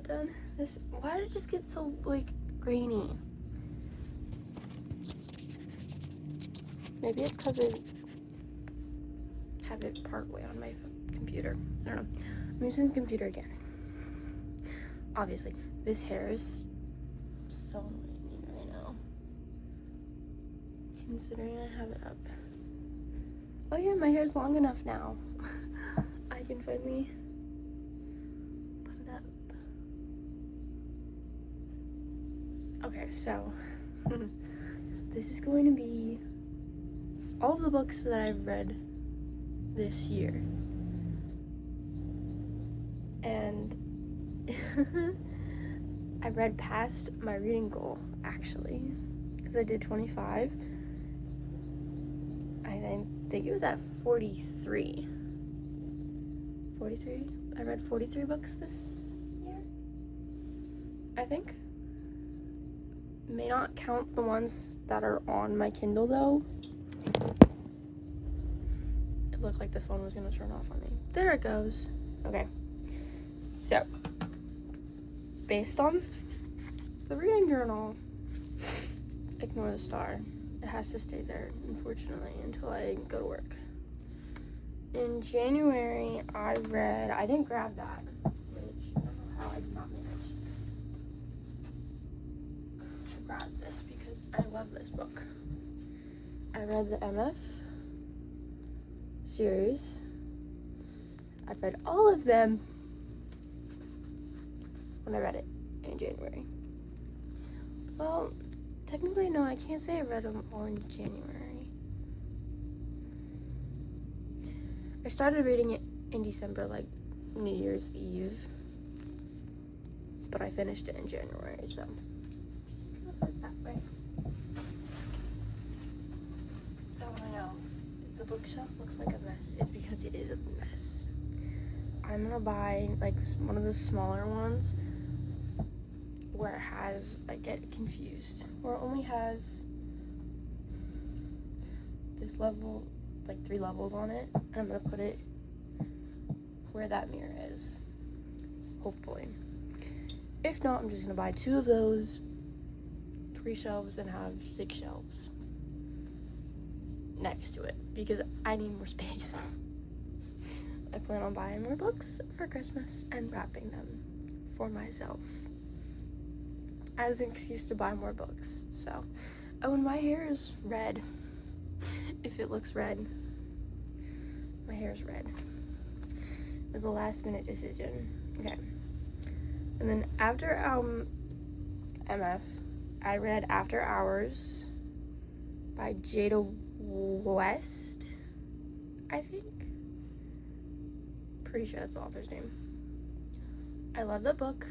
done. Why did it just get so, like, grainy? Maybe it's because I have it part way on my computer. I don't know. I'm using the computer again. Obviously, this hair is so annoying right now, considering I have it up. Oh yeah, my hair's long enough now. I can finally put it up. Okay, so this is going to be all of the books that I've read this year. And I read past my reading goal, actually, because I did 25. I think it was at 43. 43? I read 43 books this year, I think. May not count the ones that are on my Kindle, though. It looked like the phone was going to turn off on me. There it goes. Okay. So, based on the reading journal, ignore the star. It has to stay there, unfortunately, until I go to work. In January, I didn't grab that, which I don't know how I did not manage to grab this, because I love this book. I read the MF series. I've read all of them when I read it in January. Well, technically, no, I can't say I read them all in January. I started reading it in December, like New Year's Eve, but I finished it in January, so just look it that way. Oh, I know. If the bookshelf looks like a mess, it's because it is a mess. I'm gonna buy like one of the smaller ones where it has, I get confused, where it only has this level, like 3 levels on it, and I'm gonna put it where that mirror is, hopefully. If not, I'm just gonna buy 2 of those, 3 shelves, and have 6 shelves next to it, because I need more space. I plan on buying more books for Christmas and wrapping them for myself as an excuse to buy more books. So, oh, and my hair is red. If it looks red, my hair is red. It was a last minute decision. Okay. And then after MF, I read After Hours by Jada West, I think. Pretty sure that's the author's name. I love the book.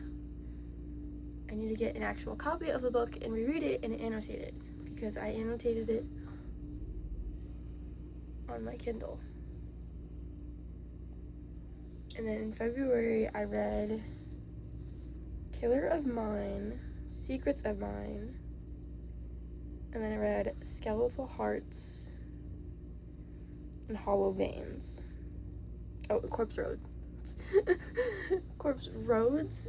I need to get an actual copy of the book and reread it and annotate it, because I annotated it on my Kindle. And then in February, I read Killer of Mine, Secrets of Mine, and then I read Skeletal Hearts and Hollow Veins. Oh, Corpse Roads. Corpse Roads,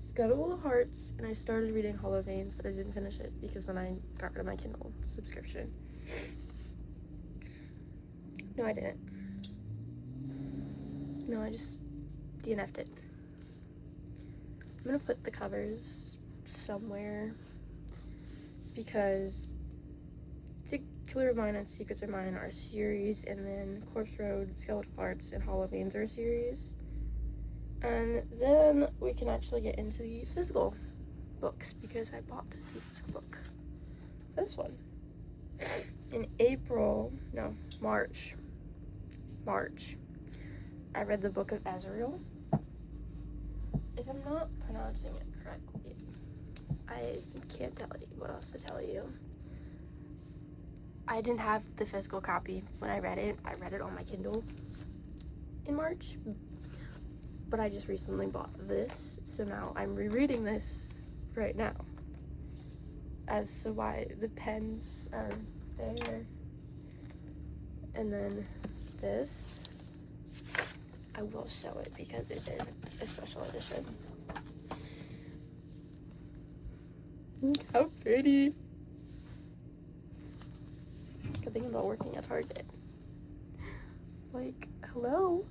Skeletal Hearts, and I started reading Hollow Veins, but I didn't finish it because then I got rid of my Kindle subscription. No, I didn't. No, I just DNF'd it. I'm gonna put the covers somewhere, because Killer of Mine and Secrets of Mine are a series, and then Corpse Road, Skeletal Hearts, and Hollow Veins are a series. And then we can actually get into the physical books, because I bought the physical book. This one. In March, I read the Book of Ezreal. If I'm not pronouncing it correctly, I can't tell you what else to tell you. I didn't have the physical copy when I read it. I read it on my Kindle in March, but I just recently bought this, so now I'm rereading this right now, as to why the pens are there. And then this, I will show it because it is a special edition. Look how pretty. Good thing about working at Target. Like, hello.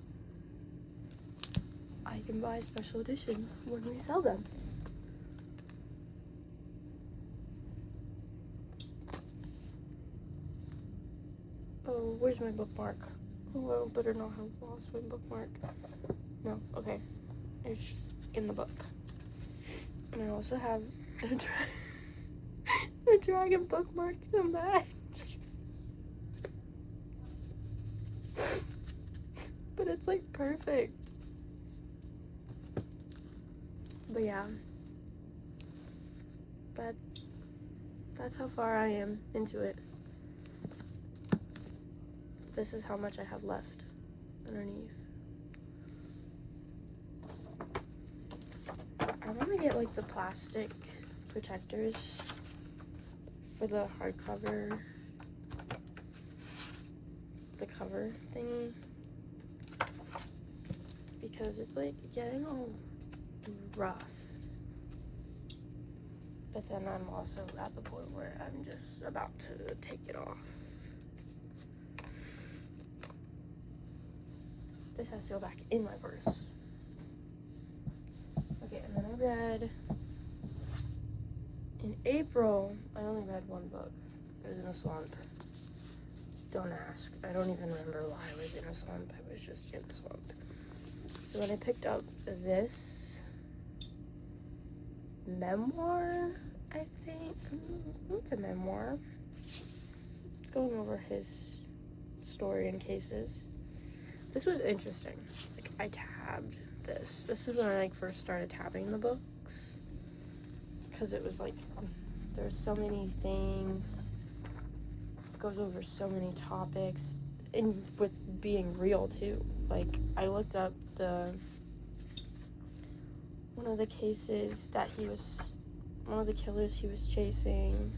I can buy special editions when we sell them. Oh, where's my bookmark? Oh, I better not have lost my bookmark. No, okay. It's just in the book. And I also have a dragon bookmark to match. But it's like perfect. But yeah. That's how far I am into it. This is how much I have left underneath. I want to get like the plastic protectors for the hardcover, the cover thingy, because it's like getting all rough. But then I'm also at the point where I'm just about to take it off. This has to go back in my purse. Okay, and then I read, in April, I only read one book. I was in a slump. Don't ask. I don't even remember why I was in a slump. I was just in a slump. So then I picked up this memoir, I think. It's a memoir. It's going over his story and cases. This was interesting. Like, I tabbed this. This is when I like first started tabbing the books, because it was like there's so many things, it goes over so many topics, and with being real too. Like, I looked up one of the cases that one of the killers he was chasing,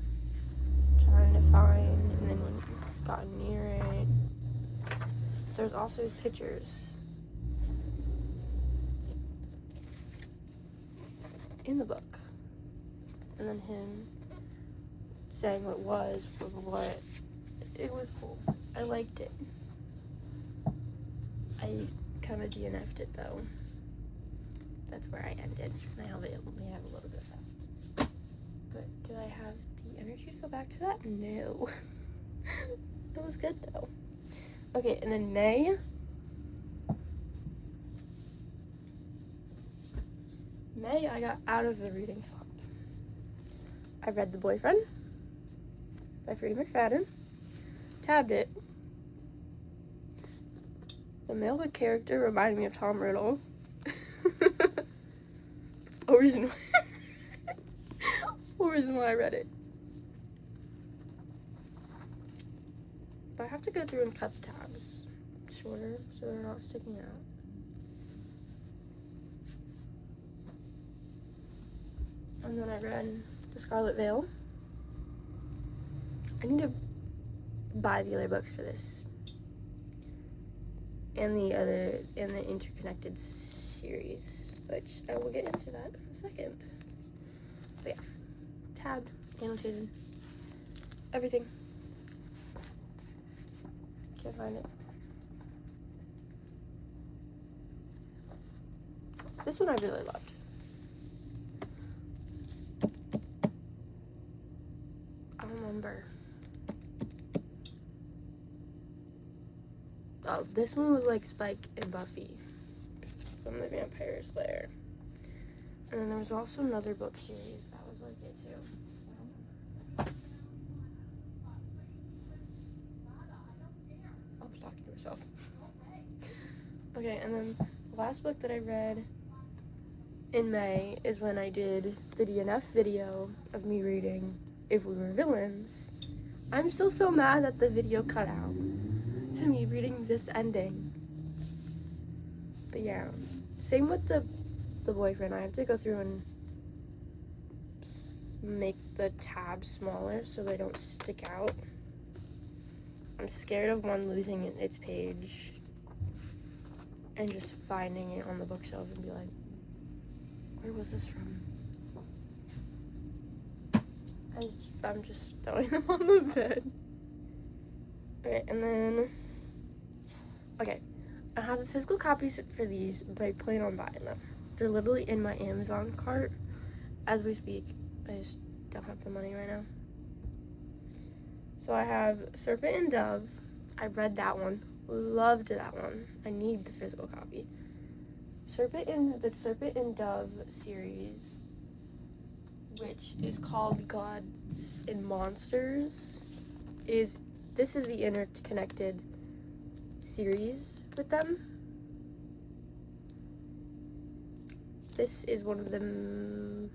trying to find, and then when he got near it, there's also pictures in the book, and then him saying what it was cool. I liked it. I kind of DNF'd it though. That's where I ended. I only have a little bit left. But do I have the energy to go back to that? No. It was good though. Okay, and then May. I got out of the reading slump. I read The Boyfriend by Freida McFadden. Tabbed it. The male character reminded me of Tom Riddle. It's the reason why I read it. But I have to go through and cut the tabs shorter so they're not sticking out. And then I read The Scarlet Veil. I need to buy the other books for this. And the interconnected series, which I will get into that in a second. But yeah, tabbed, annotated, everything. Can't find it. This one I really loved. I remember. Oh, this one was like Spike and Buffy from the Vampire Slayer. And then there was also another book series that was like it too. I was talking to myself. Okay, and then the last book that I read in May is when I did the DNF video of me reading If We Were Villains. I'm still so mad that the video cut out to me reading this ending. But yeah, same with the Boyfriend. I have to go through and make the tabs smaller so they don't stick out. I'm scared of one losing its page and just finding it on the bookshelf and be like, where was this from? I'm just throwing them on the bed. Okay, and then, okay, I have the physical copies for these, but I plan on buying them. They're literally in my Amazon cart as we speak. I just don't have the money right now. So I have Serpent and Dove. I read that one. Loved that one. I need the physical copy. The Serpent and Dove series, which is called Gods and Monsters, this is the interconnected series with them. This is one of the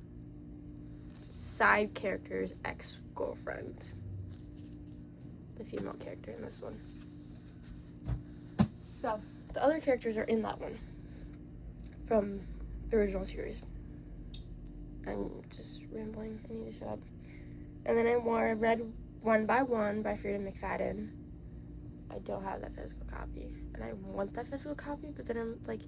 side characters' ex-girlfriend, the female character in this one. So the other characters are in that one from the original series. I'm just rambling. I need to shut up. And then I read One by One by Frida McFadden. I don't have that physical copy, and I want that physical copy, but then I'm like,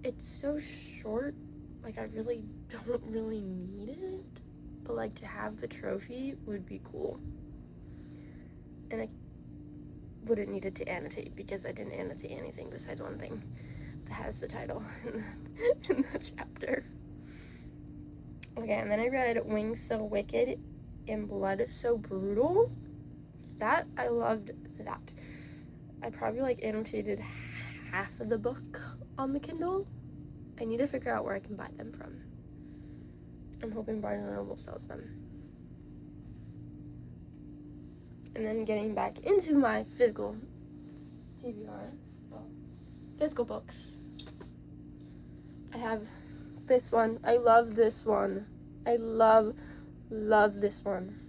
it's so short, like I really don't really need it, but like to have the trophy would be cool. And I wouldn't need it to annotate because I didn't annotate anything besides one thing that has the title in the chapter. Okay, and then I read Wings So Wicked and Blood So Brutal. That, I loved that. I probably like annotated half of the book on the Kindle. I need to figure out where I can buy them from. I'm hoping Barnes & Noble sells them. And then getting back into my physical TBR, physical books. I have this one. I love this one. I love this one.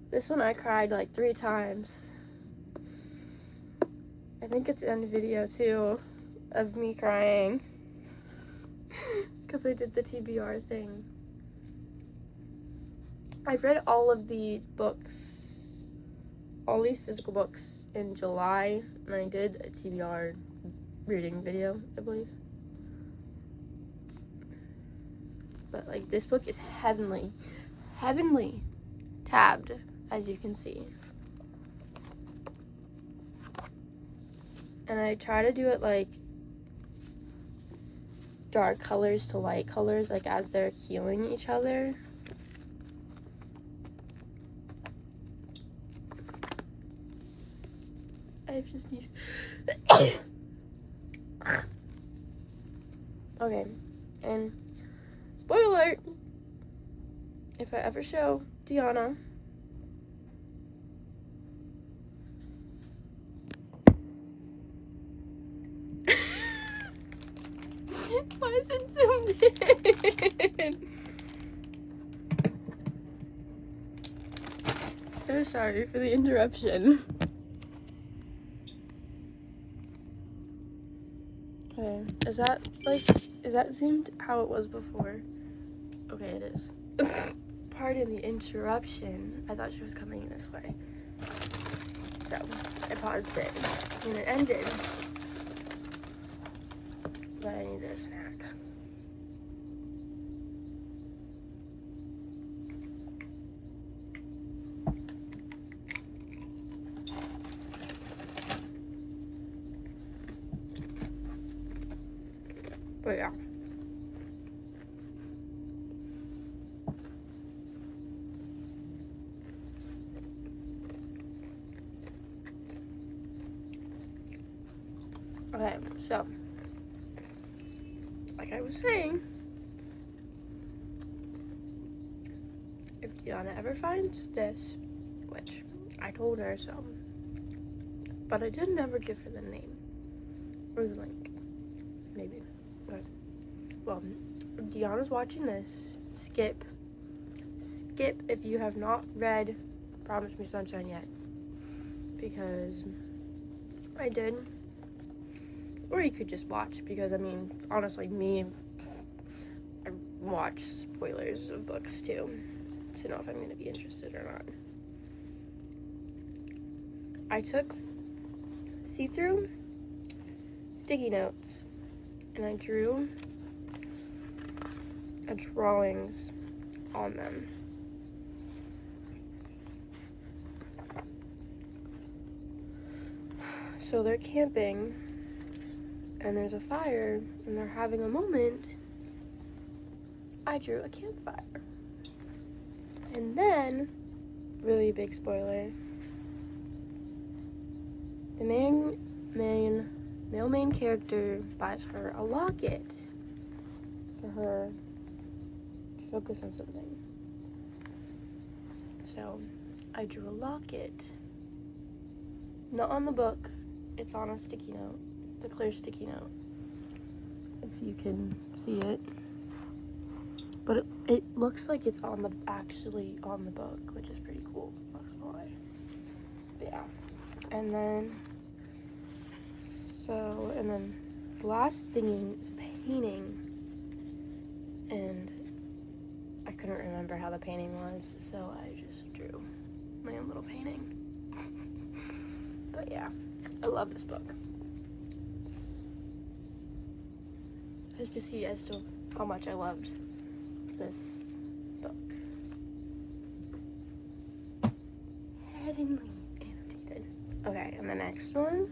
This one I cried like 3 times. I think it's in the video too of me crying because I did the TBR thing. I've read all of the books, all these physical books in July, and I did a TBR reading video, I believe. But like this book is heavenly tabbed, as you can see. And I try to do it like dark colors to light colors, like as they're healing each other. I just sneezed. Okay, and spoiler alert, if I ever show Deanna why is it zoomed in? So sorry for the interruption. Okay, is that zoomed how it was before? Okay, it is. Pardon the interruption. I thought she was coming this way. So, I paused it and it ended. But I needed a snack. But yeah. Okay, so like I was saying, if Deanna ever finds this, which I told her so, but I did never give her the name or the link. Maybe. Okay. Well, if Deanna's watching this, skip if you have not read Promise Me Sunshine yet, because I did. Or you could just watch, because I mean, honestly, I watch spoilers of books too to know if I'm going to be interested or not. I took see-through sticky notes and I drew drawings on them. So they're camping, and there's a fire, and they're having a moment. I drew a campfire. And then, really big spoiler, the male main character buys her a locket for her to focus on something. So I drew a locket. Not on the book, it's on a sticky note, the clear sticky note, if you can see it. But it looks like it's actually on the book, which is pretty cool. Not gonna lie. But yeah. And then the last thing is painting. And I couldn't remember how the painting was, so I just drew my own little painting. But yeah, I love this book. As you can see as to how much I loved this book. Heavenly annotated. Okay, and the next one.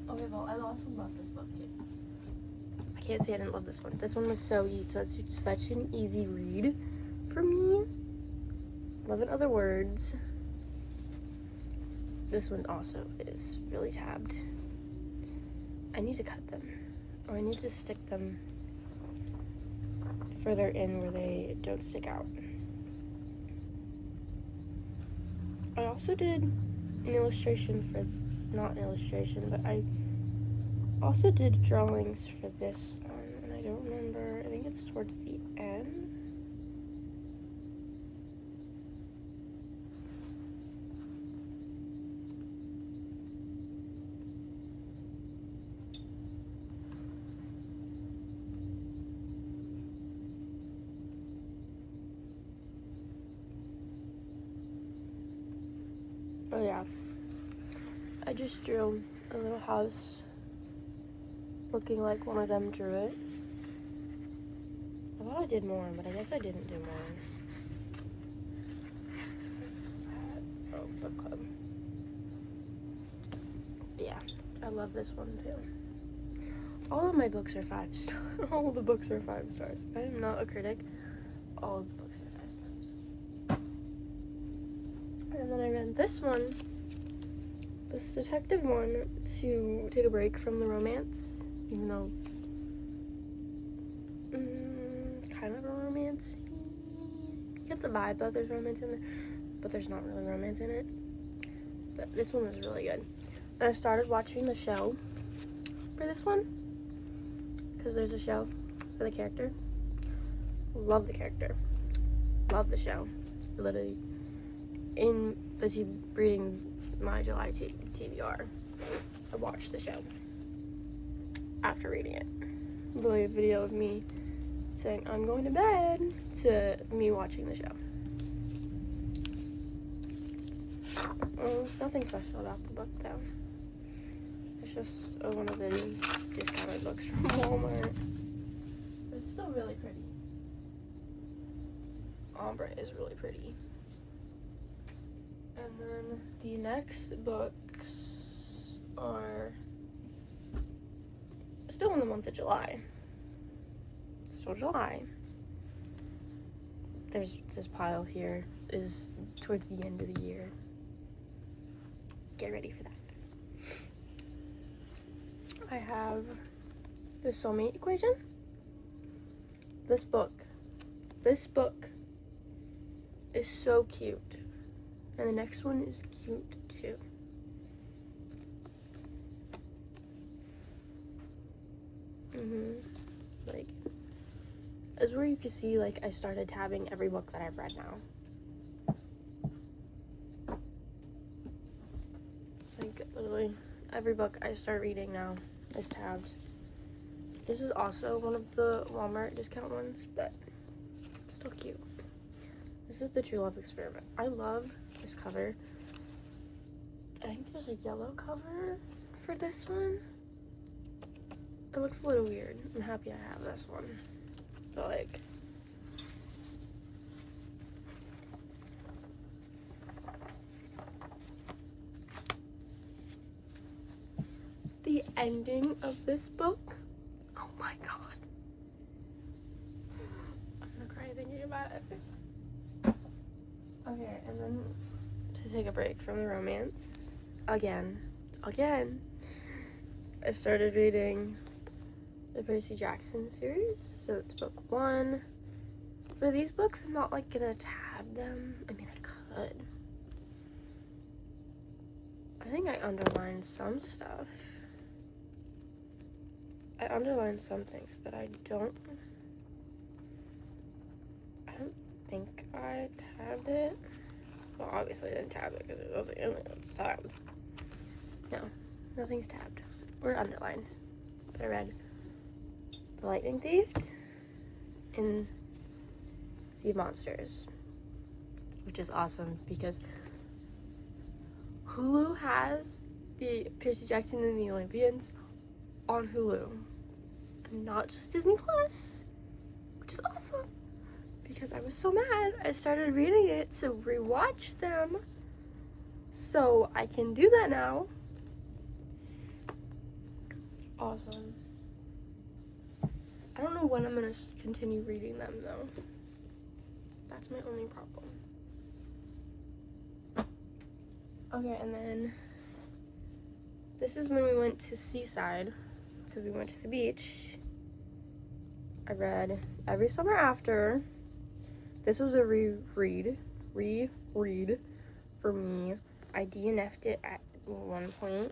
Okay, well, I also love this book too. I can't say I didn't love this one. This one was so easy, such an easy read for me. Love in Other Words. This one also is really tabbed. I need to cut them, or I need to stick them further in where they don't stick out. I also did an illustration for, not an illustration, but I also did drawings for this one, and I don't remember, I think it's towards the end. Oh yeah, I just drew a little house looking like one of them drew it. I thought I did more, but I guess I didn't do more. Oh, book club. Yeah, I love this one too. All of my books are 5 stars. All of the books are 5 stars. I am not a critic. All of the books are 5 stars. And then I read this one, this detective one, to take a break from the romance, even though it's kind of a romance. You get the vibe that there's romance in there, but there's not really romance in it. But this one was really good. And I started watching the show for this one, because there's a show for the character. Love the character. Love the show. Literally, in the reading my July TBR, I watched the show after reading it. Literally a video of me saying I'm going to bed to me watching the show. There's nothing special about the book though. It's just one of the discounted books from Walmart. But it's still really pretty. Ombre is really pretty. And then the next books are still in the month of July. Still July. There's this pile here is towards the end of the year. Get ready for that. I have the Soulmate Equation. This book is so cute. And the next one is cute too. Like, as where you can see, like, I started tabbing every book that I've read now. It's like, literally, every book I start reading now is tabbed. This is also one of the Walmart discount ones, but still cute. This is the True Love Experiment. I love this cover. I think there's a yellow cover for this one. It looks a little weird. I'm happy I have this one. But like, ending of this book, oh my god. I'm gonna cry thinking about it. Okay, and then to take a break from the romance, again, I started reading the Percy Jackson series. So it's book 1. For these books, I'm not like gonna tab them. I mean, I could. I think I underlined some stuff. I underlined some things, but I don't think I tabbed it. Well, obviously I didn't tab it because it wasn't in it. It's tabbed. No, nothing's tabbed or underlined. But I read The Lightning Thief and Sea of Monsters, which is awesome because Hulu has the Percy Jackson and the Olympians on Hulu, and not just Disney Plus, which is awesome because I was so mad. I started reading it to rewatch them, so I can do that now. Awesome. I don't know when I'm gonna continue reading them though. That's my only problem. Okay, and then this is when we went to Seaside because we went to the beach. I read Every Summer After. This was a reread for me. I DNF'd it at one point,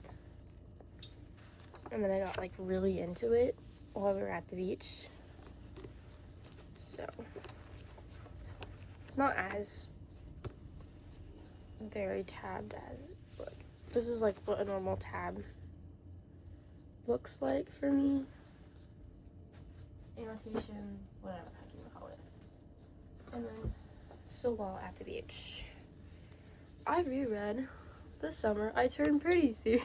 and then I got like really into it while we were at the beach. So it's not as very tabbed as, like, this is like what a normal tab looks like for me. Annotation, whatever the heck you want to call it. And then still while at the beach, I reread The Summer I Turned Pretty series.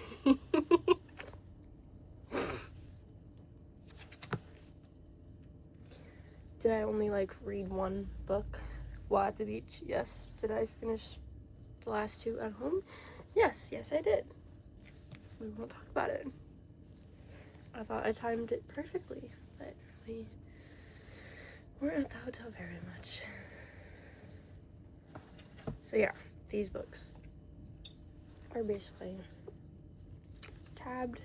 Did I only like read one book while at the beach? Yes. Did I finish the last 2 at home? Yes, I did. We won't talk about it. I thought I timed it perfectly, but we weren't at the hotel very much. So yeah, these books are basically tabbed.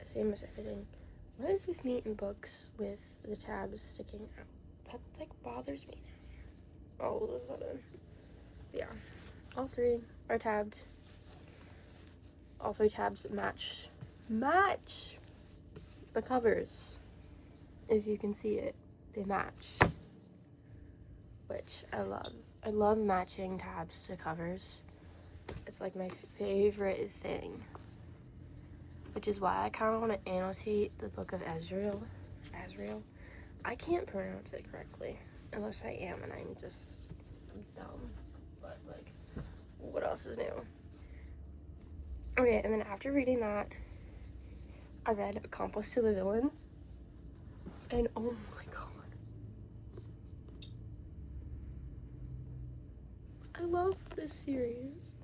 Same as everything. What is with me in books with the tabs sticking out? That like bothers me now. All of a sudden. Yeah. All 3 are tabbed. All 3 tabs match the covers. If you can see it, they match. Which I love. I love matching tabs to covers. It's like my favorite thing. Which is why I kind of want to annotate the book of Azrael. I can't pronounce it correctly. Unless I am, and I'm just dumb. But, like, what else is new? Okay, and then after reading that, I read Accomplice to the Villain. And oh my god. I love this series.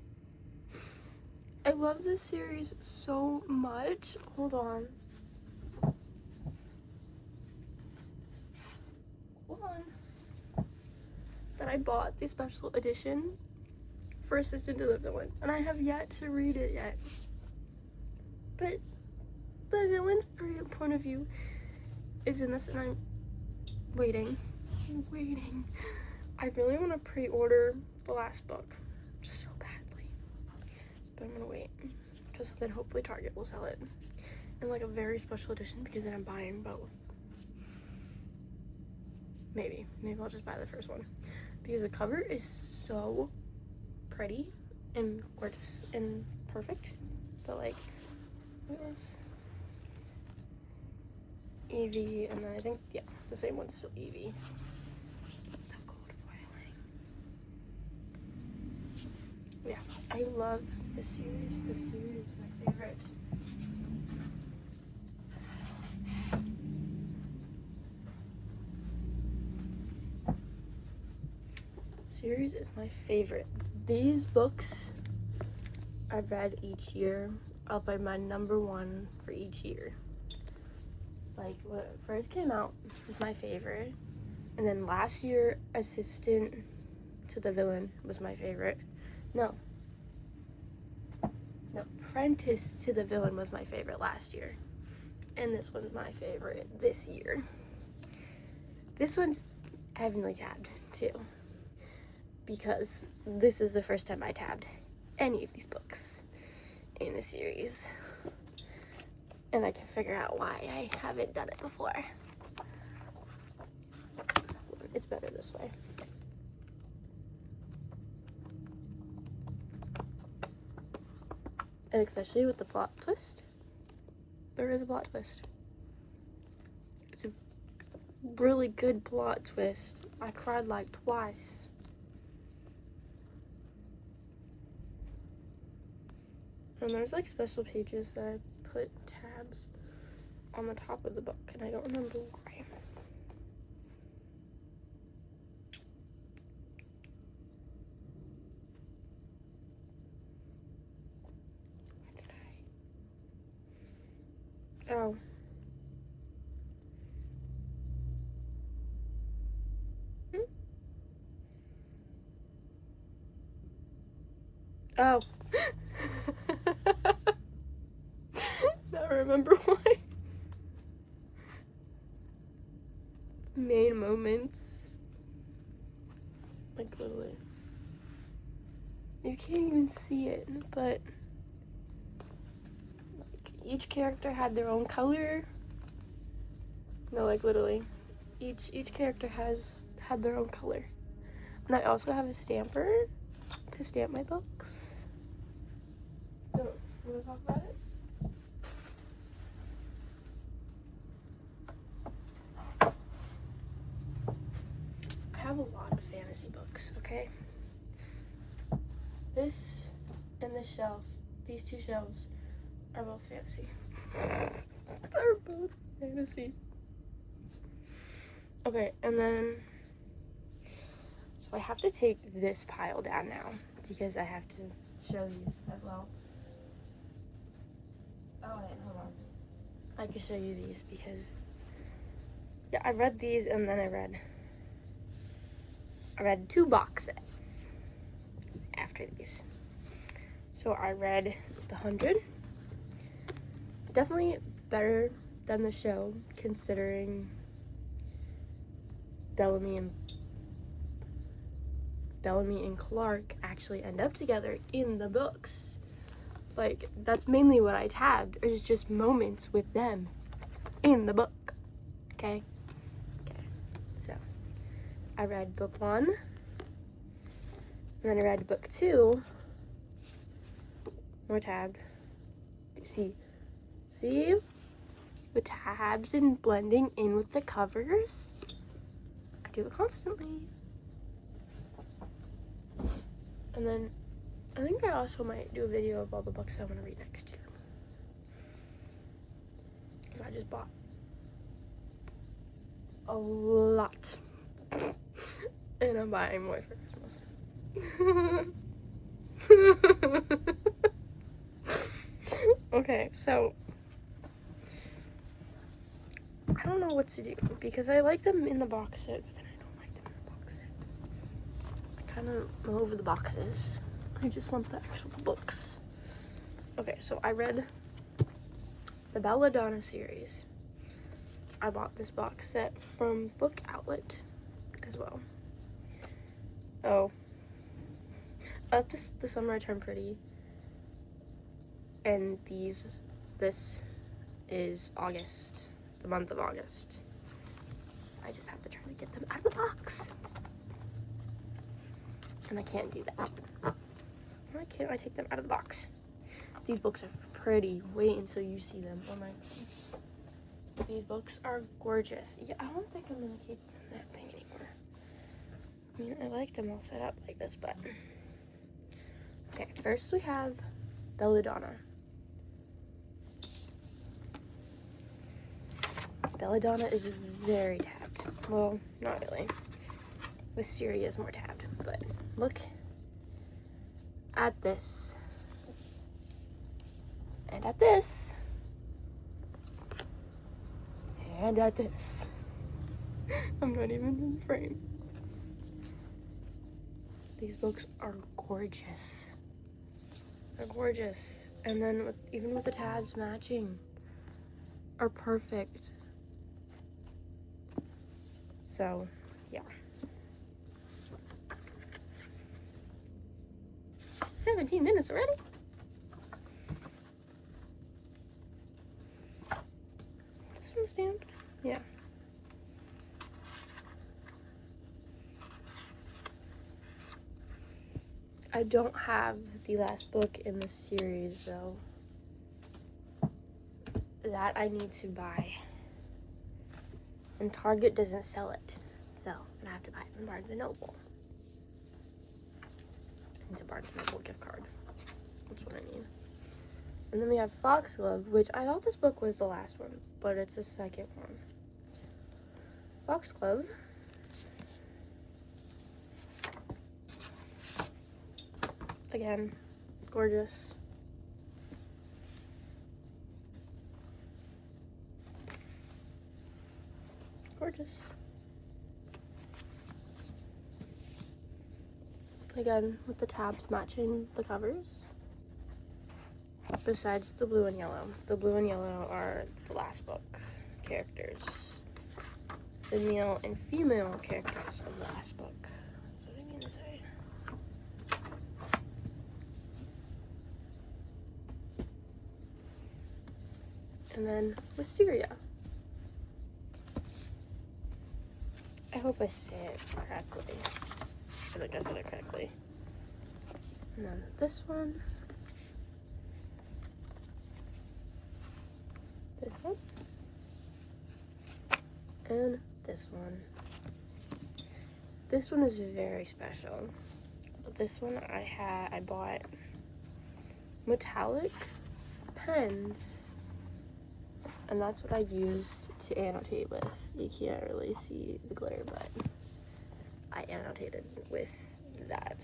I love this series so much. Hold on. That I bought the special edition for Assistant to the Villain, and I have yet to read it yet. But the villain's point of view is in this, and I'm waiting. I really want to pre-order the last book so badly, but I'm gonna wait because then hopefully Target will sell it in like a very special edition, because then I'm buying both. Maybe I'll just buy the first one because the cover is so pretty and gorgeous and perfect. But like, what is Evie? And then I think, yeah, the same one's still Evie. The gold foiling. Yeah, I love this series. This series is my favorite. Series is my favorite. These books I've read each year up by my number one for each year. Like, when it first came out was my favorite. And then last year, Assistant to the Villain was my favorite. No, Apprentice to the Villain was my favorite last year. And this one's my favorite this year. This one's heavily tabbed, too. Because this is the first time I tabbed any of these books in the series. And I can figure out why I haven't done it before. It's better this way. And especially with the plot twist. There is a plot twist. It's a really good plot twist. I cried like twice. And there's like special pages that I put tabs on the top of the book, and I don't remember why. Oh. Oh. Don't remember why. Main moments. Like, literally. You can't even see it, but like, each character had their own color. No, like, literally. Each character had their own color. And I also have a stamper to stamp my books. So, you want to talk about it? I have a lot of fantasy books, okay? This and this shelf, these two shelves, are both fantasy. They're both fantasy. Okay, and then, so I have to take this pile down now because I have to show these as well. Oh wait, hold on. I can show you these because, yeah, I read these and then I read 2 box sets after these. So I read The 100. Definitely better than the show, considering Bellamy and Clark actually end up together in the books. Like, that's mainly what I tabbed, is just moments with them in the book. Okay? So, I read book 1, and then I read book 2, more tabbed. See? The tabs and blending in with the covers. I do it constantly. And then I think I also might do a video of all the books I want to read next year. Because I just bought a lot. And I'm buying more for Christmas. Okay, so I don't know what to do because I like them in the box set, but then I don't like them in the box set. I kind of am over the boxes. I just want the actual books. Okay, so I read the Belladonna series. I bought this box set from Book Outlet as well. Oh. Up to the Summer I Turned Pretty. And this is August, the month of August. I just have to try to get them out of the box. And I can't do that. Why can't I take them out of the box? These books are pretty. Wait until you see them. Oh my God. These books are gorgeous. Yeah, I don't think I'm gonna keep that thing anymore. I mean, I like them all set up like this, but okay. First we have Belladonna. Belladonna is very tabbed. Well, not really. Wisteria is more tabbed, but look at this. And at this. And at this. I'm not even in frame. These books are gorgeous. They're gorgeous. And then even with the tabs matching, are perfect. So, yeah. 17 minutes already? This one's stamped? Yeah. I don't have the last book in the series, though. That I need to buy. And Target doesn't sell it. So, I have to buy it from Barnes & Noble. It's a Barnes & Noble gift card. That's what I need. And then we have Foxglove, which I thought this book was the last one, but it's the second one. Foxglove. Again, gorgeous. Gorgeous. Again, with the tabs matching the covers. Besides the blue and yellow. The blue and yellow are the last book characters. The male and female characters of the last book. That's what I mean to say. And then Wisteria. I hope I say it correctly. I think I said it correctly. And then this one. This one. And this one. This one is very special. This one I bought metallic pens, and that's what I used to annotate with. You can't really see the glitter, but I annotated with that.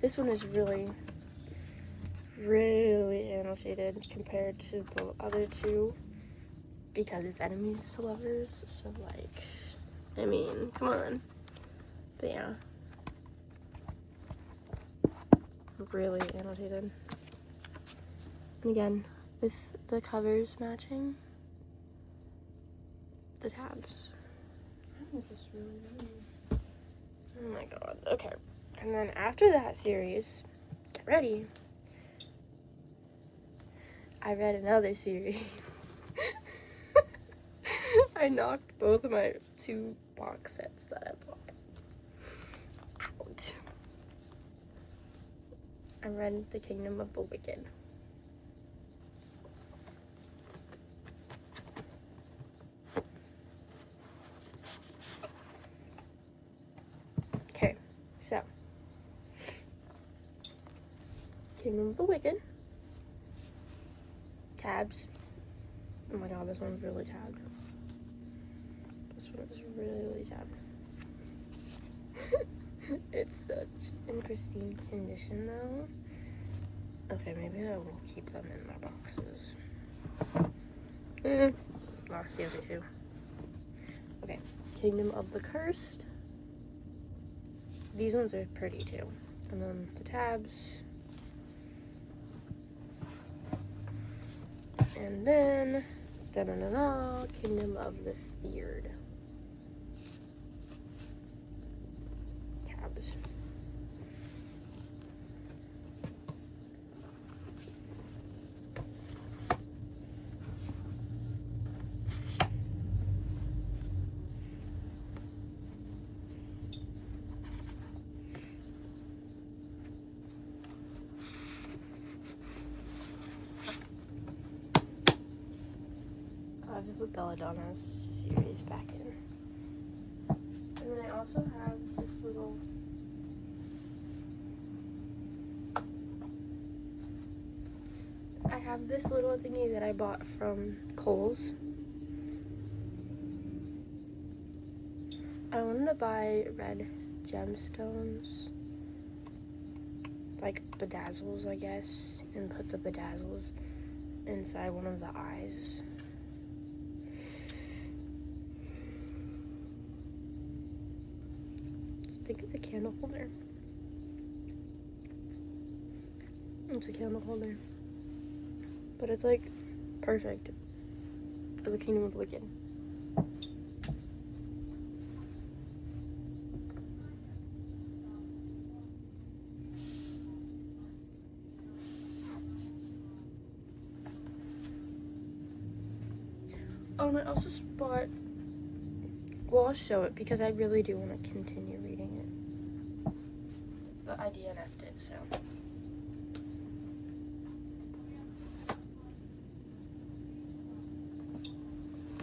This one is really annotated compared to the other two because it's enemies to lovers, so like, I mean, come on. But yeah, really annotated. And again, with the covers matching the tabs. I'm just really oh my god. Okay. And then after that series, get ready. I read another series. I knocked both of my 2 box sets that I bought out. I read The Kingdom of the Wicked. Okay, so Kingdom of the Wicked. Tabs. Oh my god, this one's really tabbed. This one's really tabbed. It's such in pristine condition though. Okay, maybe I will keep them in my boxes. Lost the other 2. Okay, Kingdom of the Cursed. These ones are pretty too. And then the tabs. And then, Kingdom of the Feared. Tabs. I have the Belladonna series back in. And then I also have this little thingy that I bought from Kohl's. I wanted to buy red gemstones, like bedazzles, I guess, and put the bedazzles inside one of the eyes. I think it's a candle holder. It's a candle holder. But it's like perfect for the Kingdom of Wicked. Oh, and I also bought, well, I'll show it because I really do want to continue reading it. But I DNF'd it, so.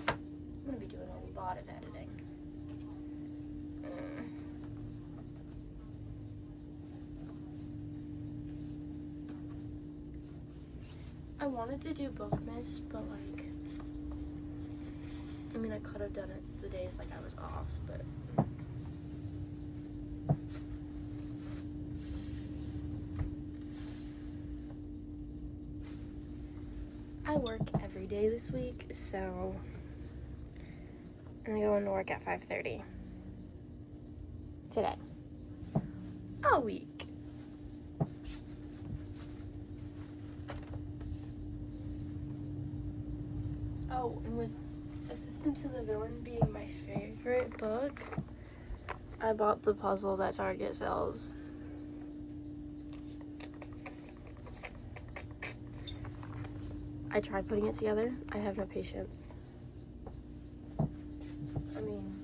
I'm going to be doing a lot of editing. I wanted to do Bookmas, but like, I mean, I could have done it the days like I was off, but I work every day this week, so I'm going to work at 5:30 today. All week. Oh, and with Assistant to the Villain being my favorite book, I bought the puzzle that Target sells. I tried putting it together. I have no patience. I mean,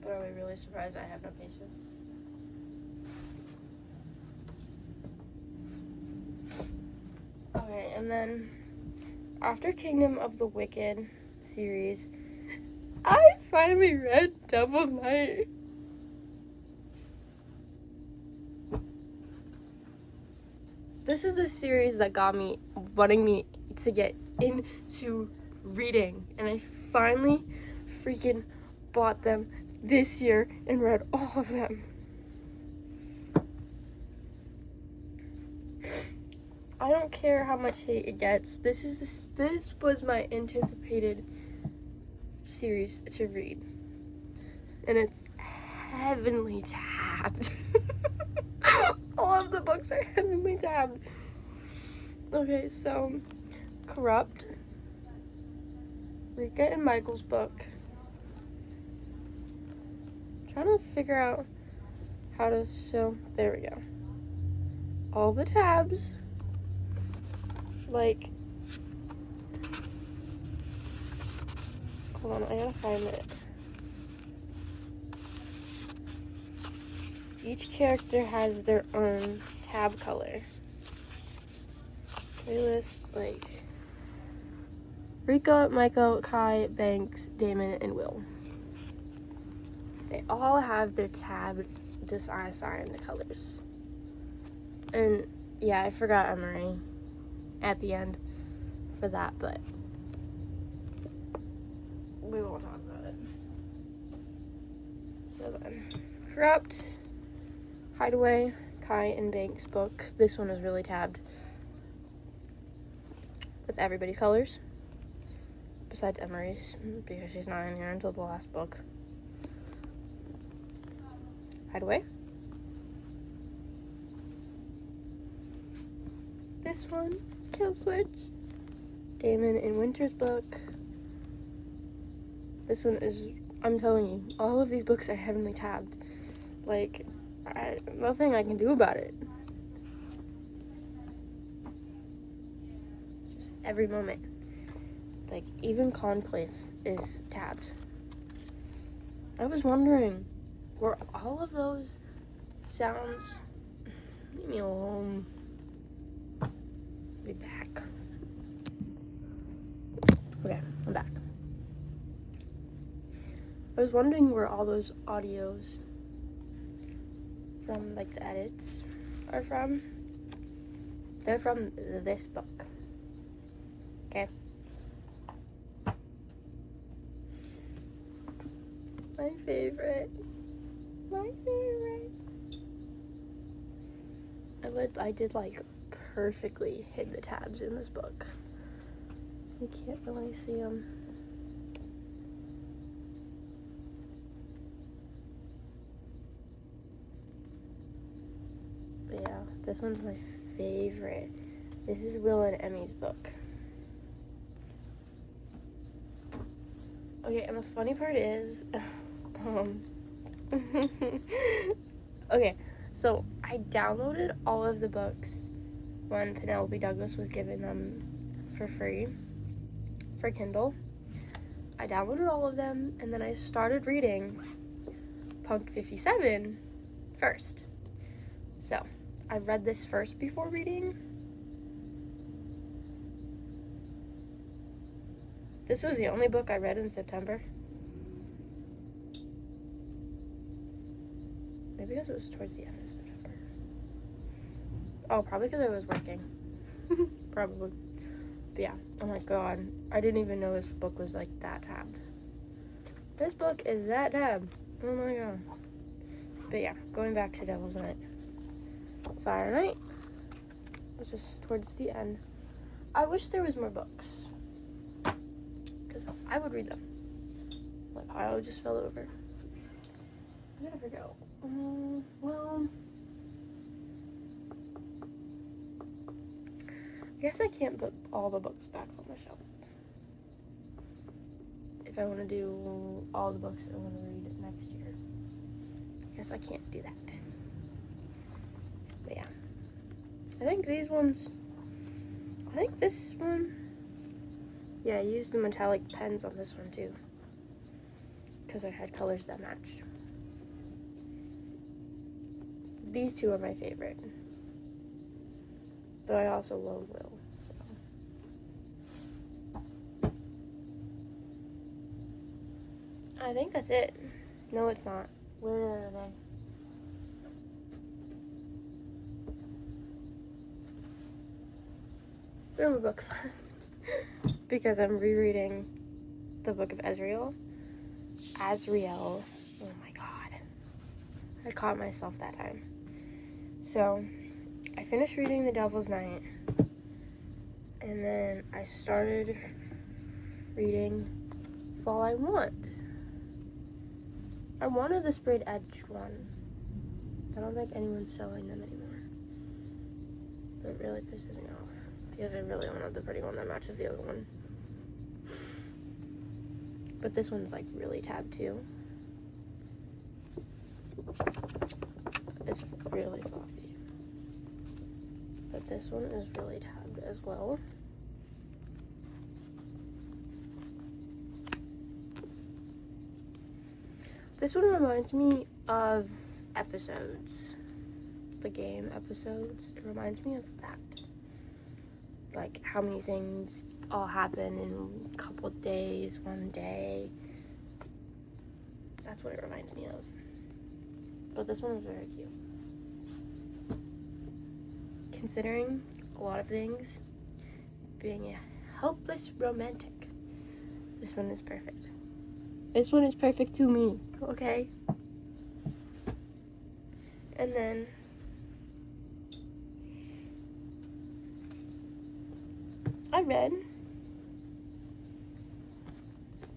but are we really surprised I have no patience? Okay, and then after Kingdom of the Wicked series, I finally read Devil's Night. This is the series that got me wanting me to get into reading, and I finally freaking bought them this year and read all of them. I don't care how much hate it gets. This was my anticipated series to read, and it's heavenly tabbed. All of the books are heavenly tabbed. Okay, so Corrupt, Rika and Michael's book. Trying to figure out how to sew. There we go. All the tabs. Like, hold on, I gotta find it. Each character has their own tab color. Playlist, like Rika, Michael, Kai, Banks, Damon, and Will. They all have their tab assigned colors. And yeah, I forgot Emery at the end for that, but we won't talk about it. So then, Corrupt, Hideaway, Kai and Banks book. This one is really tabbed with everybody's colors, besides Emery's, because she's not in here until the last book. Hideaway. This one, Kill Switch. Damon and Winter's book. This one is, I'm telling you, all of these books are heavenly tabbed. Like, nothing I can do about it. Just every moment. Like, even Conclave is tabbed. I was wondering, were all of those sounds... Leave me alone. Be back. Okay, I'm back. I was wondering where all those audios from, like, the edits are from. They're from this book. Okay. My favorite. My favorite. I did like perfectly hid the tabs in this book. You can't really see them. But yeah, this one's my favorite. This is Will and Emmy's book. Okay, and the funny part is, okay, so I downloaded all of the books when Penelope Douglas was giving them for free for Kindle. I downloaded all of them, and then I started reading Punk 57 first. So, I read this first before reading. This was the only book I read in September. Maybe because it was towards the end of September. Oh, probably because I was working. Probably. But yeah, oh my god. I didn't even know this book was like that tabbed. This book is that tabbed. Oh my god. But yeah, going back to Devil's Night. Fire Night was just towards the end. I wish there was more books. Because I would read them. My pile just fell over. I gotta figure out. Well, I guess I can't put all the books back on the shelf. If I want to do all the books I want to read next year. I guess I can't do that. But yeah. I think these ones, I think this one, yeah, I used the metallic pens on this one too. Because I had colors that matched. These two are my favorite. But I also love Will, so. I think that's it. No, it's not. Where are they? They're my books. Because I'm rereading the book of Azriel. Oh my god. I caught myself that time. So, I finished reading The Devil's Night. And then I started reading Fall I Want. I wanted the sprayed edge one. I don't think anyone's selling them anymore. But it really pisses me off. Because I really wanted the pretty one that matches the other one. But this one's like really tabbed too. It's really floppy. But this one is really tabbed as well. This one reminds me of episodes. The game episodes. It reminds me of that. Like how many things all happen in a couple days, one day. That's what it reminds me of. But this one was very cute. Considering a lot of things, being a helpless romantic, this one is perfect. This one is perfect to me, okay? And then I read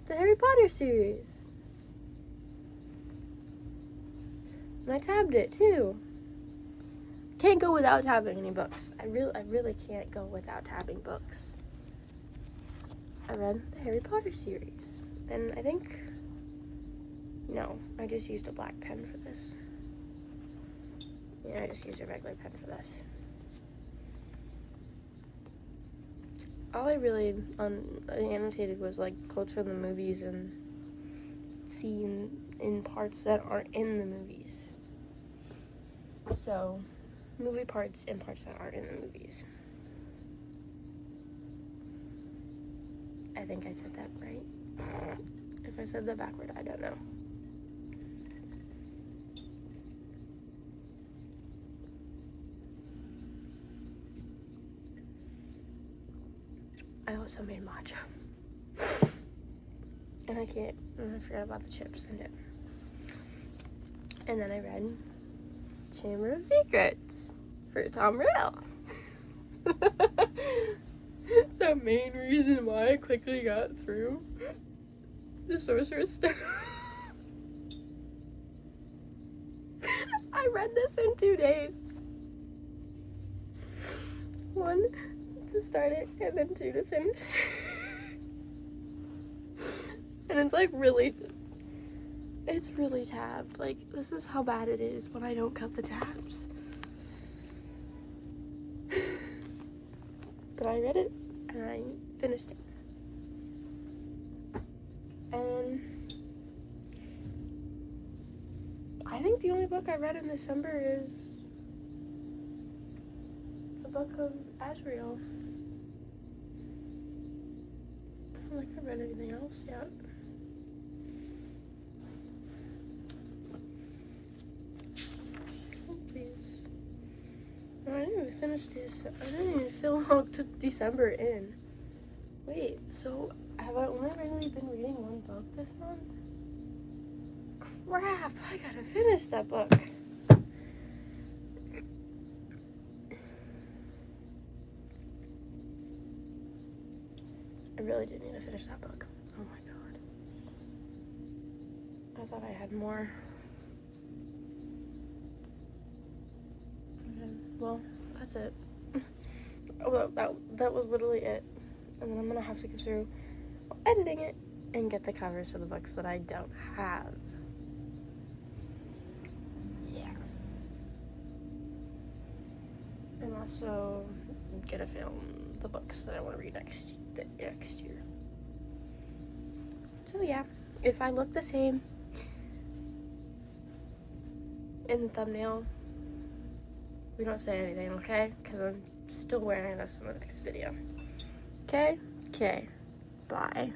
the Harry Potter series. And I tabbed it too. Can't go without tabbing any books. I really can't go without tabbing books. I read the Harry Potter series. And I think, no, I just used a black pen for this. Yeah, I just used a regular pen for this. All I really annotated was like quotes from the movies and scene in parts that aren't in the movies. So, movie parts and parts that aren't in the movies. I think I said that right. If I said that backward, I don't know. I also made matcha. And I forgot about the chips and dip. And then I read Chamber of Secrets for Tom Riddle. The main reason why I quickly got through the Sorcerer's Stone. I read this in 2 days. 1 to start it, and then 2 to finish. And it's like really, it's really tabbed. Like, this is how bad it is when I don't cut the tabs. But I read it, and I finished it. And I think the only book I read in December is the Book of Asriel. I don't think I read anything else yet. Oh, please. No, I didn't even finish this. I didn't even fill out to December in. Wait, so have I only really been reading 1 book this month? Crap, I gotta finish that book. I really do need to finish that book. Oh my god. I thought I had more. Okay, well, that's it. Well, that was literally it. And then I'm gonna have to go through editing it and get the covers for the books that I don't have. Yeah. And also get to film the books that I want to read next year. So yeah, if I look the same in the thumbnail, we don't say anything, okay? Because I'm still wearing this in the next video. Okay? Okay. Bye.